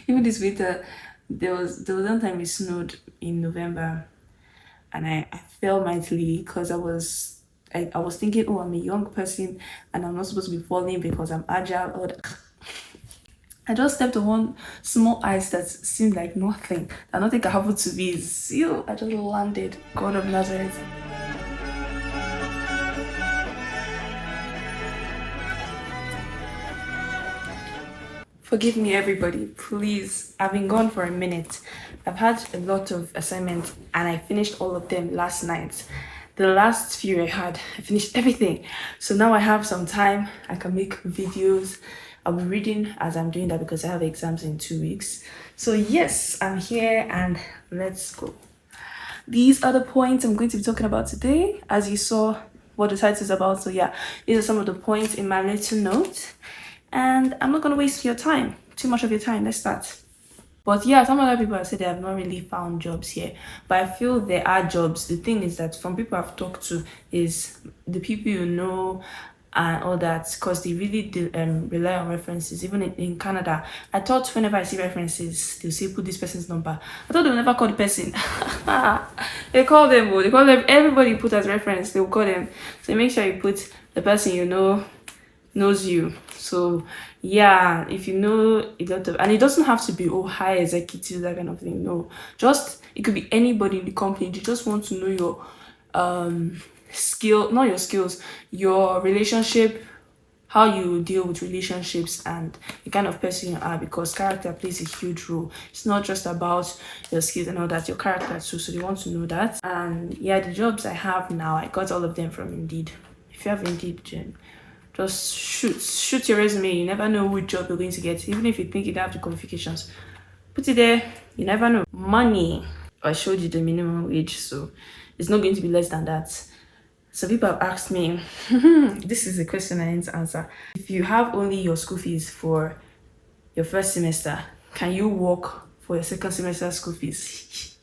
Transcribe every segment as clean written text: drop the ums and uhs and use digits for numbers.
Even this winter, there was one time it snowed in November, and I fell mightily because I was thinking, oh, I'm a young person and I'm not supposed to be falling because I'm agile. I just stepped on one small ice that seemed like nothing, that nothing can happen to me. Still, I just landed. God of Nazareth. Forgive me, everybody, please. I've been gone for a minute. I've had a lot of assignments and I finished all of them last night. The last few I finished everything. So now I have some time. I can make videos. I'll be reading as I'm doing that because I have exams in 2 weeks. So, yes, I'm here and let's go. These are the points I'm going to be talking about today. As you saw what the title is about. So, yeah, these are some of the points in my little note. And I'm not going to waste your time, too much of your time. Let's start. But yeah, some other people have said they have not really found jobs here. But I feel there are jobs. The thing is that from people I've talked to is the people you know and all that, because they really rely on references. Even in Canada, I thought whenever I see references, they'll say put this person's number. I thought they'll never call the person. They call them, they call them, everybody put as reference, they'll call them. So make sure you put the person you know knows you. So yeah, if you know a lot of, and it doesn't have to be high executive, that kind of thing. No, just it could be anybody in the company. You just want to know your skill, not your skills, your relationship, how you deal with relationships and the kind of person you are, because character plays a huge role. It's not just about your skills and all that, your character too. So they want to know that. And yeah, the jobs I have now, I got all of them from Indeed. If you have Indeed, Jen, just shoot your resume. You never know which job you're going to get. Even if you think you don't have the qualifications, put it there. You never know. Money. I showed you the minimum wage, so it's not going to be less than that. So people have asked me, this is a question I need to answer. If you have only your school fees for your first semester, can you work for your second semester school fees?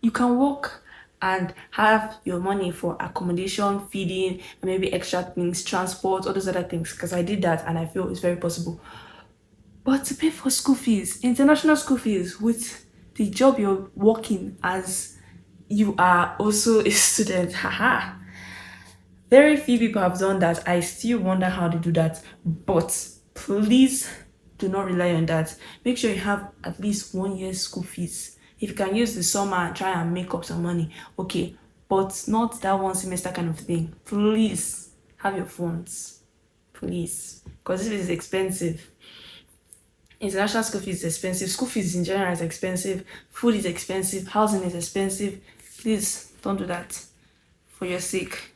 You can work and have your money for accommodation, feeding, and maybe extra things, transport, all those other things. Because I did that and I feel it's very possible. But to pay for school fees, international school fees, with the job you're working as you are also a student, haha. Very few people have done that. I still wonder how they do that. But please do not rely on that. Make sure you have at least 1 year's school fees. If you can use the summer and try and make up some money, okay. But not that one semester kind of thing. Please have your funds. Please. Because this is expensive. International school fees is expensive. School fees in general is expensive. Food is expensive. Housing is expensive. Please don't do that for your sake.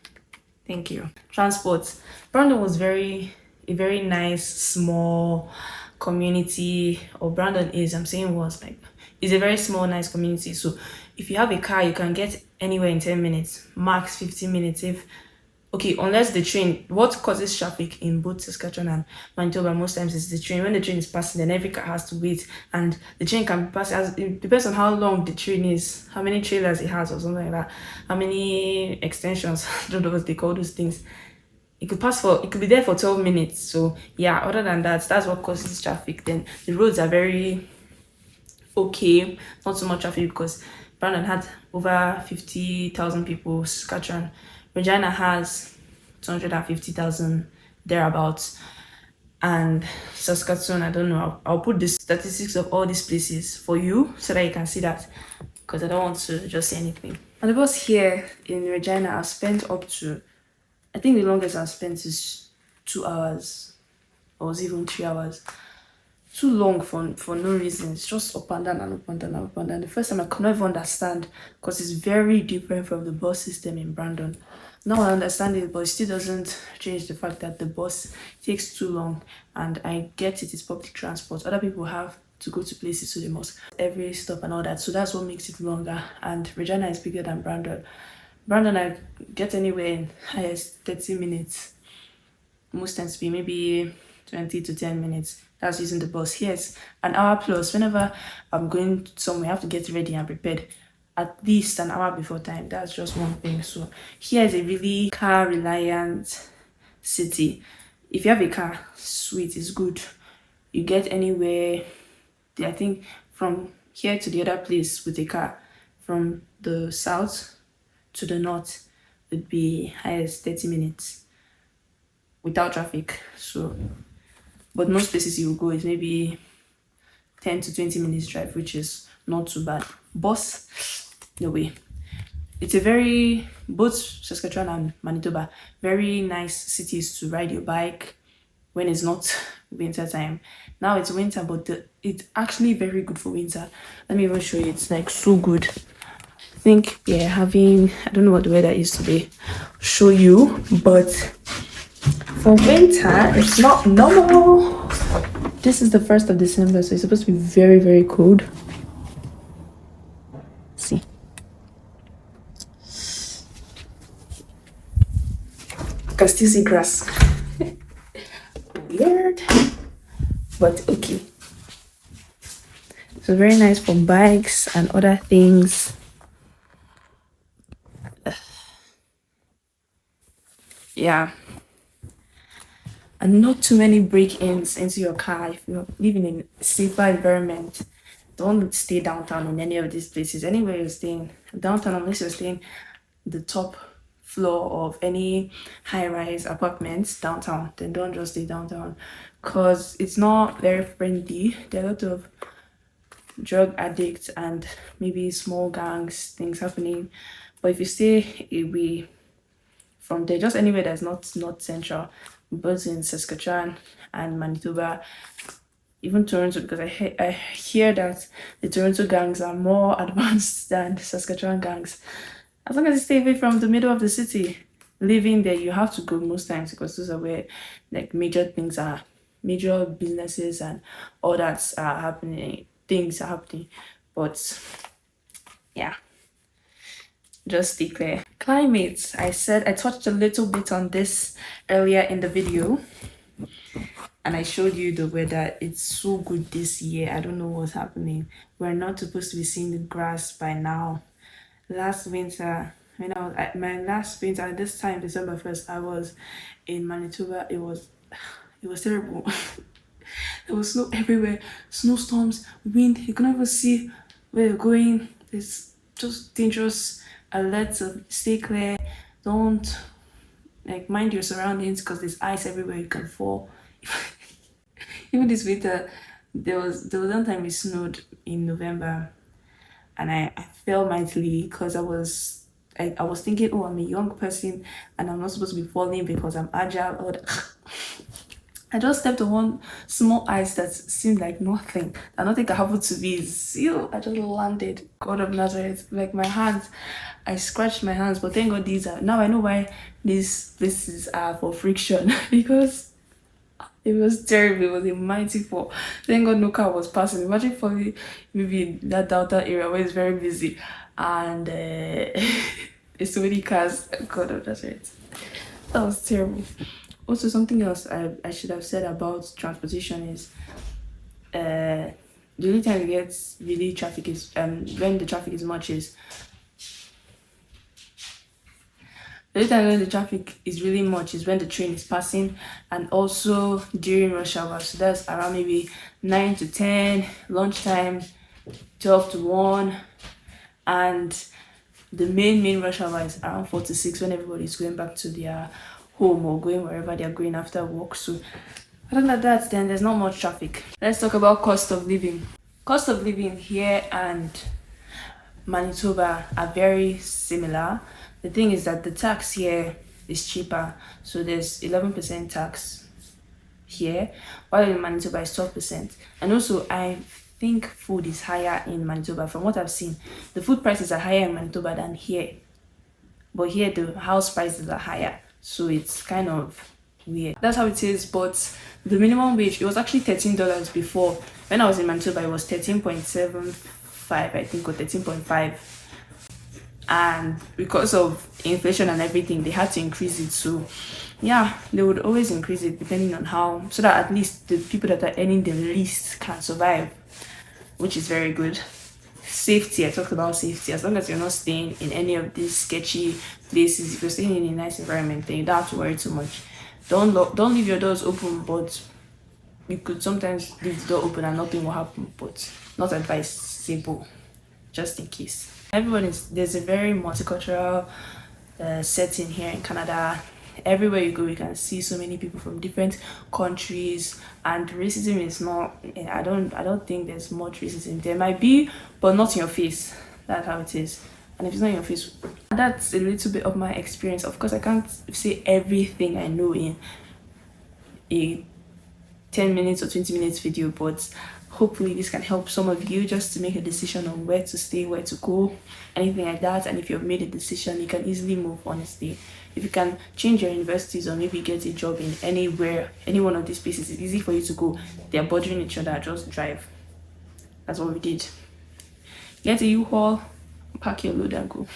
Thank you. Transport. Brandon was a very nice, small community, or Brandon is, I'm saying was like, it's a very small, nice community. So if you have a car, you can get anywhere in 10 minutes, max 15 minutes. Okay, unless the train, what causes traffic in both Saskatchewan and Manitoba most times is the train. When the train is passing, then every car has to wait, and the train can be passing, as it depends on how long the train is, how many trailers it has or something like that, how many extensions, I don't know what they call those things. It could be there for 12 minutes. So yeah, other than that, that's what causes traffic. Then the roads are very okay, not so much traffic because Brandon had over 50,000 people. Saskatchewan, Regina has 250,000 thereabouts, and Saskatchewan, I don't know. I'll put the statistics of all these places for you so that you can see that, because I don't want to just say anything. And the bus here in Regina, I've spent up to, I think the longest I've spent is 2 hours, or was even 3 hours. Too long for no reason. It's just up and down and up and down and up and down. The first time I could not even understand, because it's very different from the bus system in Brandon. Now I understand it, but it still doesn't change the fact that the bus takes too long. And I get it, it's public transport. Other people have to go to places, so they must every stop and all that. So that's what makes it longer. And Regina is bigger than Brandon. Brandon, I get anywhere in highest 30 minutes. Most times be maybe 20 to 10 minutes. That's using the bus. Here it's an hour plus. Whenever I'm going somewhere, I have to get ready and prepared at least an hour before time. That's just one thing. So here is a really car reliant city. If you have a car, sweet, it's good. You get anywhere I think from here to the other place with a car, from the south to the north, would be highest 30 minutes without traffic. So, but most places you will go is maybe 10 to 20 minutes drive, which is not too bad. Bus, no way. It's a very, both Saskatchewan and Manitoba, very nice cities to ride your bike when it's not winter time. Now it's winter, but it's actually very good for winter. Let me even show you. It's like so good. I think yeah, having, I don't know what the weather is today, show you, but for winter it's not normal. This is the 1st of December, so it's supposed to be very, very cold. See. You can still see grass. Weird. But okay. So very nice for bikes and other things. Yeah. And not too many break-ins into your car. If you're living in a safer environment, don't stay downtown in any of these places. Anywhere you're staying downtown, unless you're staying the top floor of any high-rise apartments downtown, then don't just stay downtown, because it's not very friendly. There are a lot of drug addicts and maybe small gangs things happening. But if you stay away from there, just anywhere that's not central, both in Saskatchewan and Manitoba, even Toronto, because I hear that the Toronto gangs are more advanced than Saskatchewan gangs. As long as you stay away from the middle of the city, living there, you have to go most times, because those are where like major things are, major businesses and all that are happening. Things are happening, but yeah, just stay clear. Climate, I said I touched a little bit on this earlier in the video, and I showed you the weather. It's so good this year. I don't know what's happening. We're not supposed to be seeing the grass by now. Last winter, when I was at my last winter at this time, December 1st, I was in Manitoba. It was terrible. There was snow everywhere, snowstorms, wind. You couldn't even see where you're going. It's just dangerous. Alerts of stay clear. Don't like mind your surroundings, because there's ice everywhere. You can fall. Even this winter, there was one time it snowed in November, and I fell mightily because I was thinking, oh, I'm a young person and I'm not supposed to be falling because I'm agile. Or I just stepped on one small ice that seemed like nothing. That nothing could happen to me. Zero. I just landed. God of Nazareth. Like my hands, I scratched my hands, but thank God these are. Now I know why these places are for friction because it was terrible. It was a mighty fall. Thank God no car was passing. Imagine for me, maybe in that downtown area where it's very busy and there's so many cars. God of Nazareth. That was terrible. Also, something else I should have said about transportation is the only time it gets really traffic is when the traffic is much is the only time when the traffic is really much is when the train is passing, and also during rush hour. So that's around maybe 9 to 10, lunchtime, 12 to 1, and the main rush hour is around 4 to 6 when everybody's going back to their home or going wherever they're going after work. So other than that, then there's not much traffic. Let's talk about cost of living. Cost of living here and Manitoba are very similar. The thing is that the tax here is cheaper. So there's 11% tax here, while in Manitoba is 12%. And also I think food is higher in Manitoba. From what I've seen, the food prices are higher in Manitoba than here. But here the house prices are higher. So it's kind of weird. That's how it is. But the minimum wage, it was actually $13 before. When I was in Manitoba, it was 13.75, I think, or 13.5. And because of inflation and everything, they had to increase it. So yeah, they would always increase it depending on how, so that at least the people that are earning the least can survive, which is very good. Safety, I talked about safety. As long as you're not staying in any of these sketchy places, if you're staying in a nice environment, then you don't have to worry too much. Don't leave your doors open, but you could sometimes leave the door open and nothing will happen, but not advisable, just in case. There's a very multicultural setting here in Canada. Everywhere you go, you can see so many people from different countries, and racism is not. I don't think there's much racism. There might be, but not in your face. That's how it is. And if it's not in your face, that's a little bit of my experience. Of course, I can't say everything I know in a 10 minutes or 20 minutes video, but hopefully this can help some of you just to make a decision on where to stay, where to go, anything like that. And if you've made a decision, you can easily move, honestly. If you can change your universities or maybe get a job in anywhere, any one of these places, it's easy for you to go. They're bordering each other, just drive. That's what we did. Get a U-Haul, pack your load and go.